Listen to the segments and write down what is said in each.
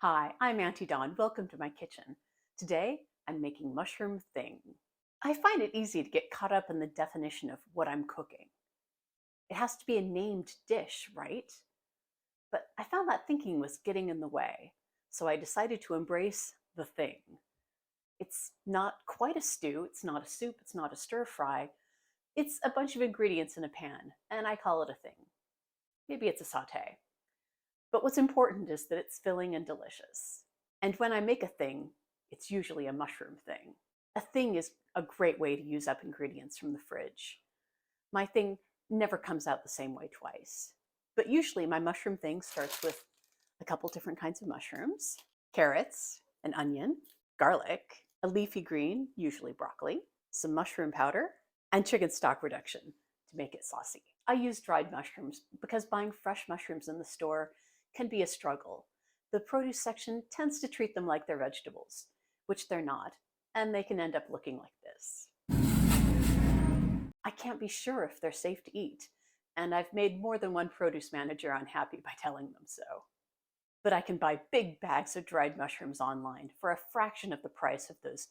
Hi, I'm Auntie Dawn. Welcome to my kitchen. Today, I'm making mushroom thing. I find it easy to get caught up in the definition of what I'm cooking. It has to be a named dish, right? But I found that thinking was getting in the way, so I decided to embrace the thing. It's not quite a stew, it's not a soup, it's not a stir fry. It's a bunch of ingredients in a pan, and I call it a thing. Maybe it's a saute. But what's important is that it's filling and delicious. And when I make a thing, it's usually a mushroom thing. A thing is a great way to use up ingredients from the fridge. My thing never comes out the same way twice. But usually my mushroom thing starts with a couple different kinds of mushrooms, carrots, an onion, garlic, a leafy green, usually broccoli, some mushroom powder, and chicken stock reduction to make it saucy. I use dried mushrooms because buying fresh mushrooms in the store can be a struggle. The produce section tends to treat them like they're vegetables, which they're not, and they can end up looking like this. I can't be sure if they're safe to eat, and I've made more than one produce manager unhappy by telling them so. But I can buy big bags of dried mushrooms online for a fraction of the price of those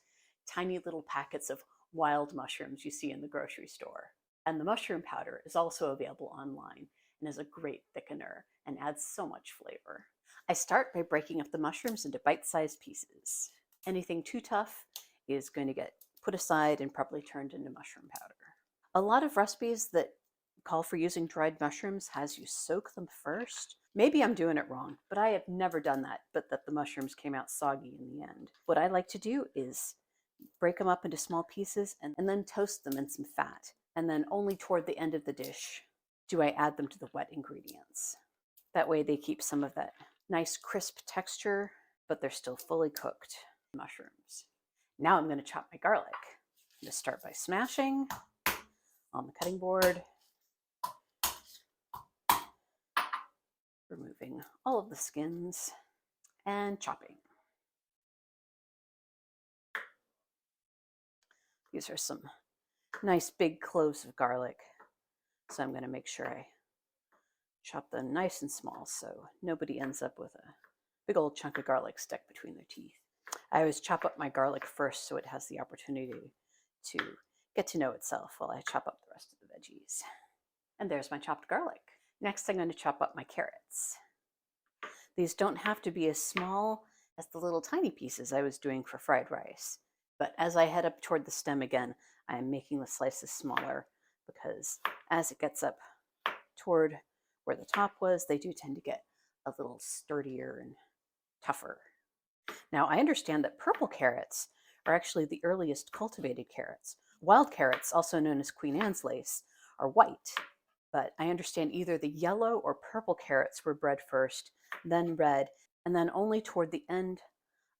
tiny little packets of wild mushrooms you see in the grocery store. And the mushroom powder is also available online and is a great thickener and adds so much flavor. I start by breaking up the mushrooms into bite-sized pieces. Anything too tough is going to get put aside and probably turned into mushroom powder. A lot of recipes that call for using dried mushrooms has you soak them first. Maybe I'm doing it wrong, but I have never done that, but that the mushrooms came out soggy in the end. What I like to do is break them up into small pieces and then toast them in some fat. And then only toward the end of the dish do I add them to the wet ingredients. That way they keep some of that nice crisp texture, but they're still fully cooked mushrooms. Now I'm going to chop my garlic. I'm going to start by smashing on the cutting board, removing all of the skins, and chopping. These are some nice big cloves of garlic, so I'm going to make sure I chop them nice and small so nobody ends up with a big old chunk of garlic stuck between their teeth. I always chop up my garlic first so it has the opportunity to get to know itself while I chop up the rest of the veggies. And there's my chopped garlic. Next, I'm going to chop up my carrots. These don't have to be as small as the little tiny pieces I was doing for fried rice. But as I head up toward the stem again, I am making the slices smaller because as it gets up toward where the top was, they do tend to get a little sturdier and tougher. Now, I understand that purple carrots are actually the earliest cultivated carrots. Wild carrots, also known as Queen Anne's lace, are white. But I understand either the yellow or purple carrots were bred first, then red, and then only toward the end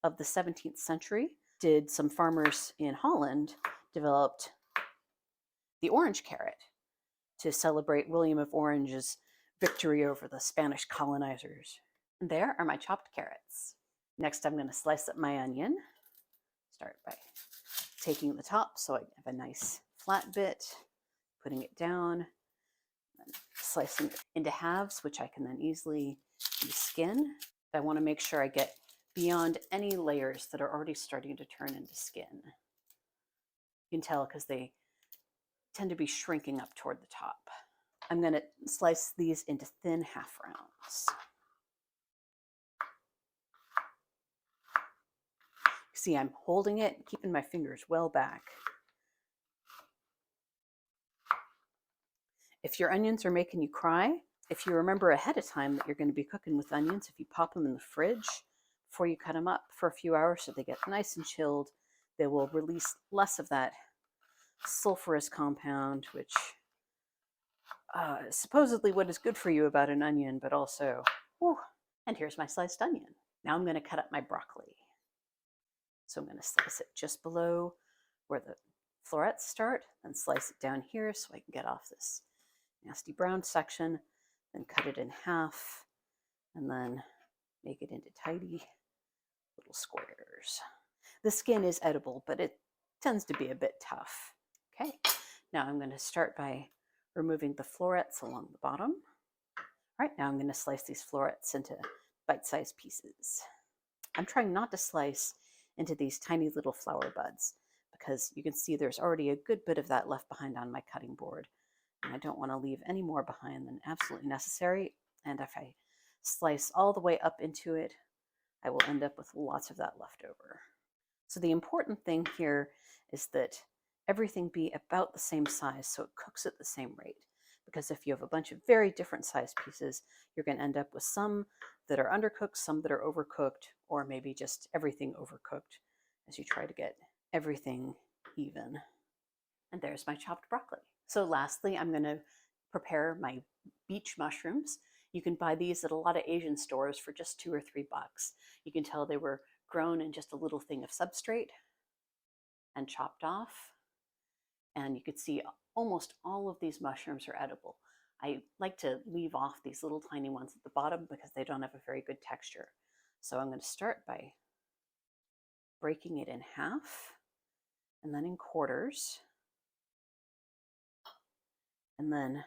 of the 17th century did some farmers in Holland developed the orange carrot to celebrate William of Orange's victory over the Spanish colonizers. And there are my chopped carrots. Next, I'm going to slice up my onion. Start by taking the top so I have a nice flat bit, putting it down, and slicing it into halves, which I can then easily deskin. I want to make sure I get beyond any layers that are already starting to turn into skin. You can tell because they tend to be shrinking up toward the top. I'm going to slice these into thin half rounds. See, I'm holding it, keeping my fingers well back. If your onions are making you cry, if you remember ahead of time that you're going to be cooking with onions, if you pop them in the fridge before you cut them up for a few hours so they get nice and chilled, they will release less of that sulfurous compound, which is supposedly what is good for you about an onion, but also, whew. And here's my sliced onion. Now I'm going to cut up my broccoli. So I'm going to slice it just below where the florets start, then slice it down here so I can get off this nasty brown section, then cut it in half, and then make it into tidy little squares. The skin is edible, but it tends to be a bit tough. Okay, now I'm going to start by removing the florets along the bottom. All right, now I'm going to slice these florets into bite-sized pieces. I'm trying not to slice into these tiny little flower buds because you can see there's already a good bit of that left behind on my cutting board. And I don't want to leave any more behind than absolutely necessary. And if I slice all the way up into it, I will end up with lots of that left over. So the important thing here is that everything be about the same size so it cooks at the same rate. Because if you have a bunch of very different sized pieces, you're going to end up with some that are undercooked, some that are overcooked, or maybe just everything overcooked as you try to get everything even. And there's my chopped broccoli. So lastly, I'm going to prepare my beach mushrooms. You can buy these at a lot of Asian stores for just $2 or $3. You can tell they were grown in just a little thing of substrate and chopped off. And you can see almost all of these mushrooms are edible. I like to leave off these little tiny ones at the bottom because they don't have a very good texture. So I'm going to start by breaking it in half and then in quarters, and then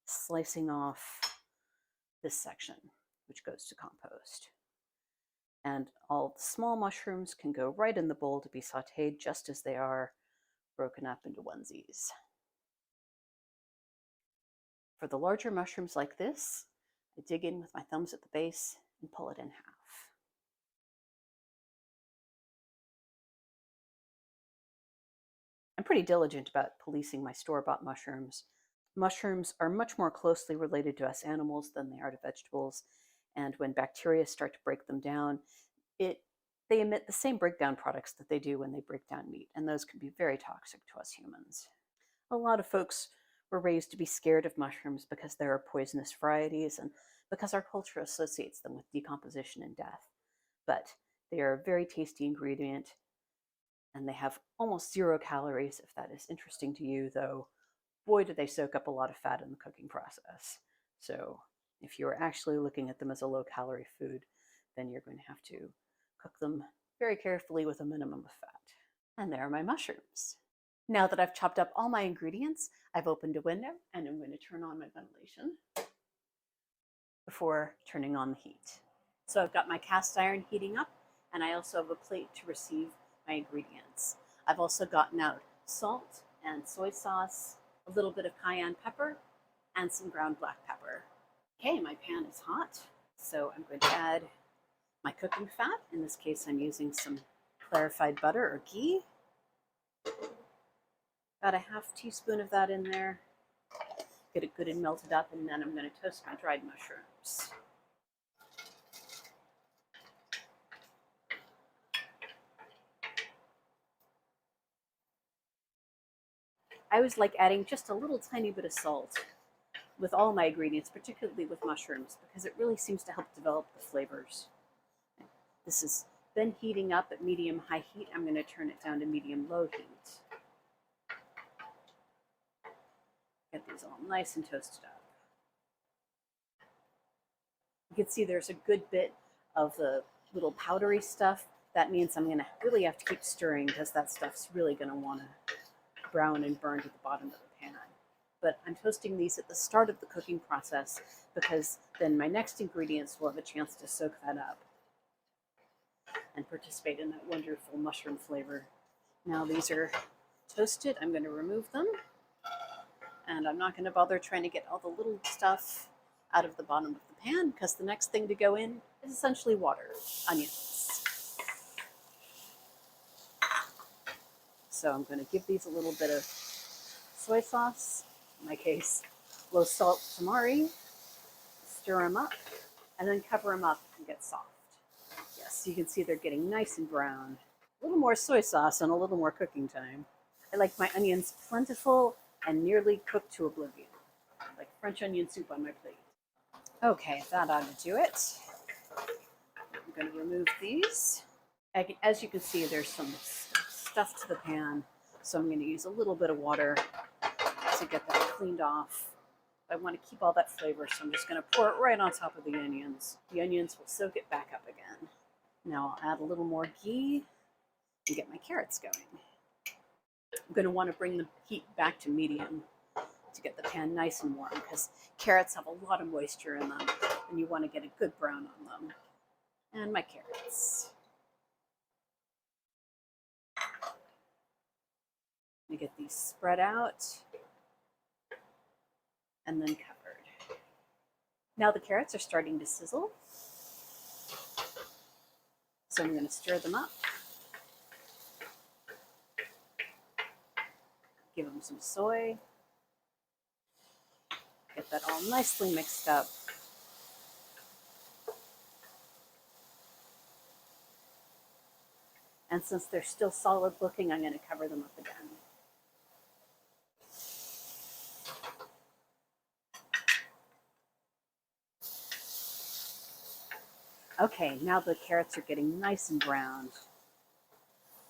slicing off this section, which goes to compost. And all the small mushrooms can go right in the bowl to be sauteed just as they are, broken up into onesies. For the larger mushrooms like this, I dig in with my thumbs at the base and pull it in half. I'm pretty diligent about policing my store-bought mushrooms. Mushrooms are much more closely related to us animals than they are to vegetables, and when bacteria start to break them down, they emit the same breakdown products that they do when they break down meat, and those can be very toxic to us humans. A lot of folks were raised to be scared of mushrooms because there are poisonous varieties and because our culture associates them with decomposition and death. But they are a very tasty ingredient, and they have almost 0 calories, if that is interesting to you, though boy do they soak up a lot of fat in the cooking process. So if you're actually looking at them as a low-calorie food, then you're going to have to cook them very carefully with a minimum of fat. And there are my mushrooms. Now that I've chopped up all my ingredients, I've opened a window and I'm going to turn on my ventilation before turning on the heat. So I've got my cast iron heating up, and I also have a plate to receive my ingredients. I've also gotten out salt and soy sauce, a little bit of cayenne pepper, and some ground black pepper. Okay, my pan is hot, so I'm going to add my cooking fat. In this case, I'm using some clarified butter or ghee. About a half teaspoon of that in there. Get it good and melted up, and then I'm going to toast my dried mushrooms. I always like adding just a little tiny bit of salt with all my ingredients, particularly with mushrooms, because it really seems to help develop the flavors. This has been heating up at medium-high heat. I'm going to turn it down to medium-low heat. Get these all nice and toasted up. You can see there's a good bit of the little powdery stuff. That means I'm going to really have to keep stirring because that stuff's really going to want to brown and burn to the bottom of the pan. But I'm toasting these at the start of the cooking process because then my next ingredients will have a chance to soak that up and participate in that wonderful mushroom flavor. Now these are toasted. I'm going to remove them. And I'm not going to bother trying to get all the little stuff out of the bottom of the pan because the next thing to go in is essentially water, onions. So I'm going to give these a little bit of soy sauce, in my case, low salt tamari, stir them up, and then cover them up and get soft. Yes, you can see they're getting nice and brown. A little more soy sauce and a little more cooking time. I like my onions plentiful and nearly cooked to oblivion, like French onion soup on my plate. Okay, that ought to do it. I'm going to remove these. As you can see, there's some stuff to the pan, so I'm going to use a little bit of water to get that cleaned off. I want to keep all that flavor, so I'm just going to pour it right on top of the onions. The onions will soak it back up again. Now I'll add a little more ghee and get my carrots going. I'm going to want to bring the heat back to medium to get the pan nice and warm because carrots have a lot of moisture in them and you want to get a good brown on them. And my carrots. spread out and then covered. Now the carrots are starting to sizzle. So I'm going to stir them up. Give them some soy. Get that all nicely mixed up. And since they're still solid looking, I'm going to cover them up again. Okay, now the carrots are getting nice and browned.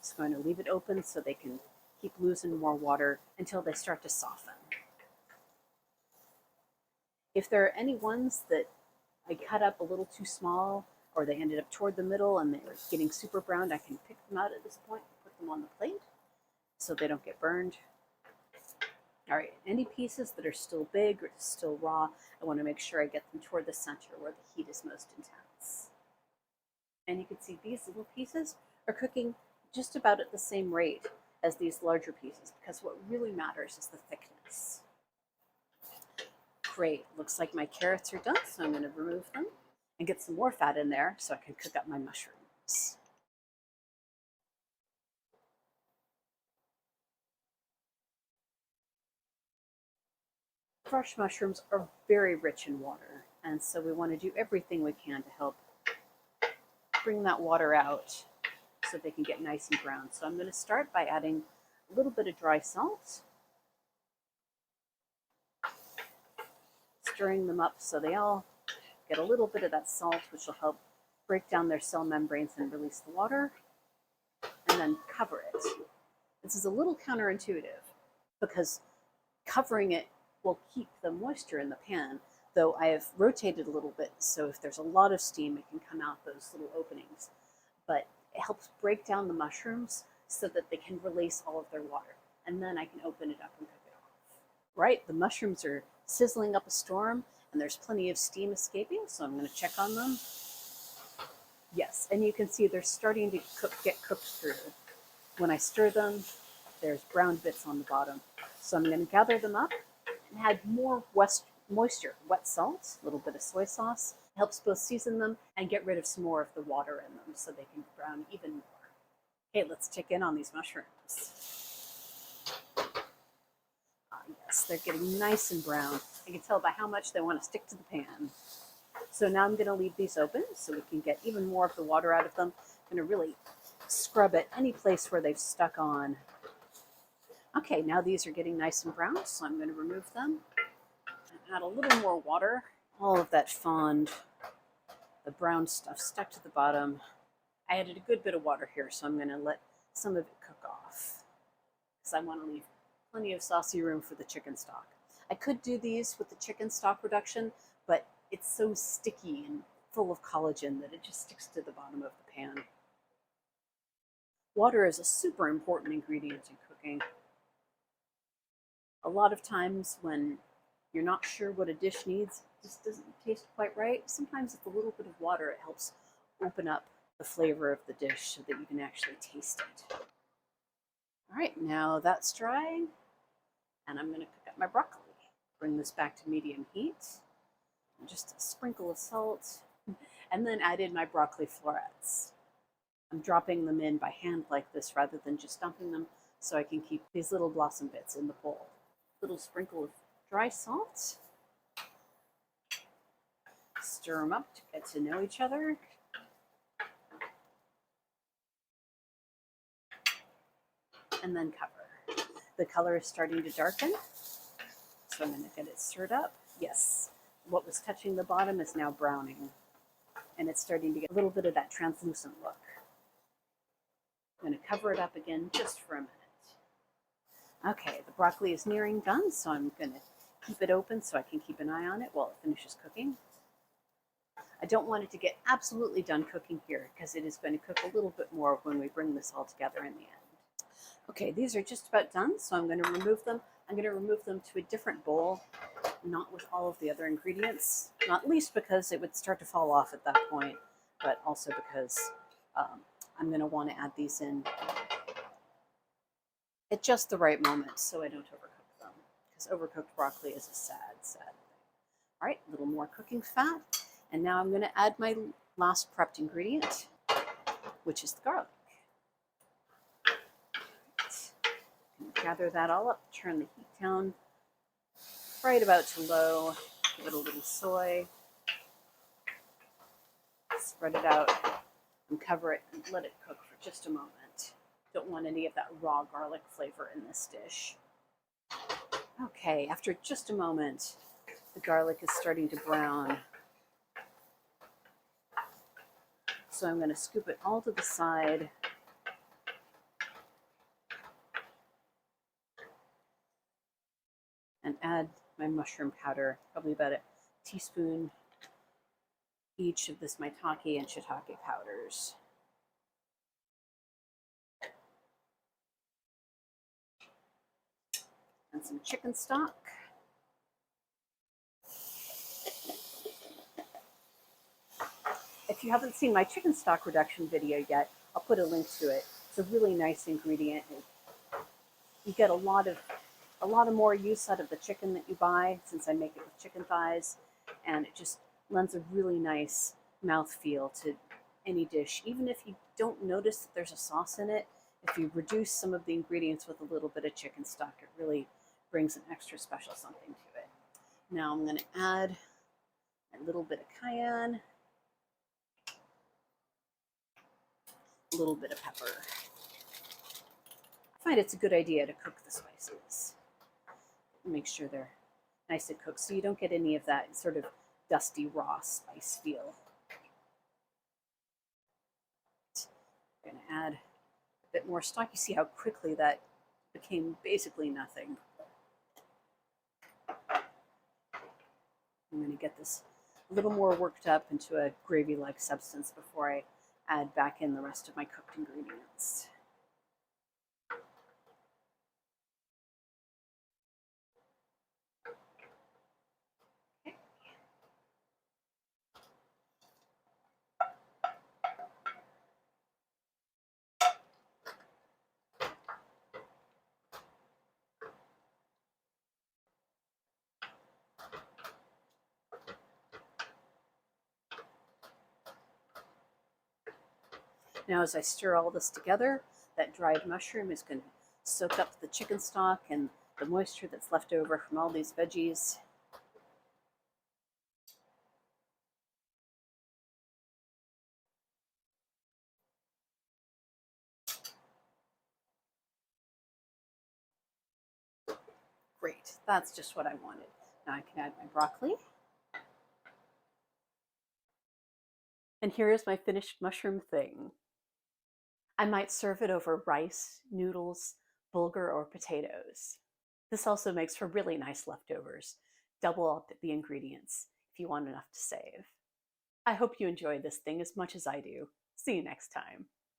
Just going to leave it open so they can keep losing more water until they start to soften. If there are any ones that I cut up a little too small, or they ended up toward the middle and they were getting super browned, I can pick them out at this point and put them on the plate so they don't get burned. All right, any pieces that are still big or still raw, I want to make sure I get them toward the center where the heat is most intense. And you can see these little pieces are cooking just about at the same rate as these larger pieces, because what really matters is the thickness. Great, looks like my carrots are done, so I'm going to remove them and get some more fat in there so I can cook up my mushrooms. Fresh mushrooms are very rich in water, and so we want to do everything we can to help bring that water out so they can get nice and brown. So I'm going to start by adding a little bit of dry salt, stirring them up so they all get a little bit of that salt, which will help break down their cell membranes and release the water, and then cover it. This is a little counterintuitive because covering it will keep the moisture in the pan, though I have rotated a little bit, so if there's a lot of steam, it can come out those little openings. But it helps break down the mushrooms so that they can release all of their water, and then I can open it up and cook it off. Right, the mushrooms are sizzling up a storm, and there's plenty of steam escaping, so I'm going to check on them. Yes, and you can see they're starting to get cooked through. When I stir them, there's brown bits on the bottom. So I'm going to gather them up and add more moisture, wet salt, a little bit of soy sauce. It helps both season them and get rid of some more of the water in them so they can brown even more. Okay, let's check in on these mushrooms. Yes, they're getting nice and brown. I can tell by how much they want to stick to the pan. So now I'm going to leave these open so we can get even more of the water out of them. I'm going to really scrub at any place where they've stuck on. Okay, now these are getting nice and brown, so I'm going to remove them and add a little more water. All of that fond, the brown stuff stuck to the bottom. I added a good bit of water here, so I'm going to let some of it cook off because I want to leave plenty of saucy room for the chicken stock. I could do these with the chicken stock reduction, but it's so sticky and full of collagen that it just sticks to the bottom of the pan. Water is a super important ingredient in cooking. A lot of times when you're not sure what a dish needs, it just doesn't taste quite right. Sometimes with a little bit of water, it helps open up the flavor of the dish so that you can actually taste it. All right, now that's dry, and I'm going to cook up my broccoli. Bring this back to medium heat. Just a sprinkle of salt, and then add in my broccoli florets. I'm dropping them in by hand like this rather than just dumping them so I can keep these little blossom bits in the bowl. Little sprinkle of dry salt. Stir them up to get to know each other. And then cover. The color is starting to darken, so I'm going to get it stirred up. Yes, what was touching the bottom is now browning, and it's starting to get a little bit of that translucent look. I'm going to cover it up again just for a minute. Okay, the broccoli is nearing done, so I'm going to keep it open so I can keep an eye on it while it finishes cooking. I don't want it to get absolutely done cooking here because it is going to cook a little bit more when we bring this all together in the end. Okay, these are just about done, so I'm going to remove them. I'm going to remove them to a different bowl, not with all of the other ingredients, not least because it would start to fall off at that point, but also because I'm going to want to add these in at just the right moment so I don't overcook them, because overcooked broccoli is a sad, sad thing. All right, a little more cooking fat. And now I'm going to add my last prepped ingredient, which is the garlic. Gather that all up, turn the heat down right about to low, give it a little soy, spread it out, and cover it and let it cook for just a moment. Don't want any of that raw garlic flavor in this dish. Okay, after just a moment, the garlic is starting to brown. So I'm going to scoop it all to the side. And add my mushroom powder, probably about a teaspoon each of this maitake and shiitake powders. And some chicken stock. If you haven't seen my chicken stock reduction video yet, I'll put a link to it. It's a really nice ingredient. You get a lot of more use out of the chicken that you buy, since I make it with chicken thighs, and it just lends a really nice mouthfeel to any dish. Even if you don't notice that there's a sauce in it, if you reduce some of the ingredients with a little bit of chicken stock, it really brings an extra special something to it. Now I'm going to add a little bit of cayenne, a little bit of pepper. I find it's a good idea to cook the spices. Make sure they're nice and cooked so you don't get any of that sort of dusty raw spice feel. I'm going to add a bit more stock. You see how quickly that became basically nothing. I'm going to get this a little more worked up into a gravy-like substance before I add back in the rest of my cooked ingredients. Now as I stir all this together, that dried mushroom is going to soak up the chicken stock and the moisture that's left over from all these veggies. Great, that's just what I wanted. Now I can add my broccoli. And here is my finished mushroom thing. I might serve it over rice, noodles, bulgur, or potatoes. This also makes for really nice leftovers. Double up the ingredients if you want enough to save. I hope you enjoyed this thing as much as I do. See you next time.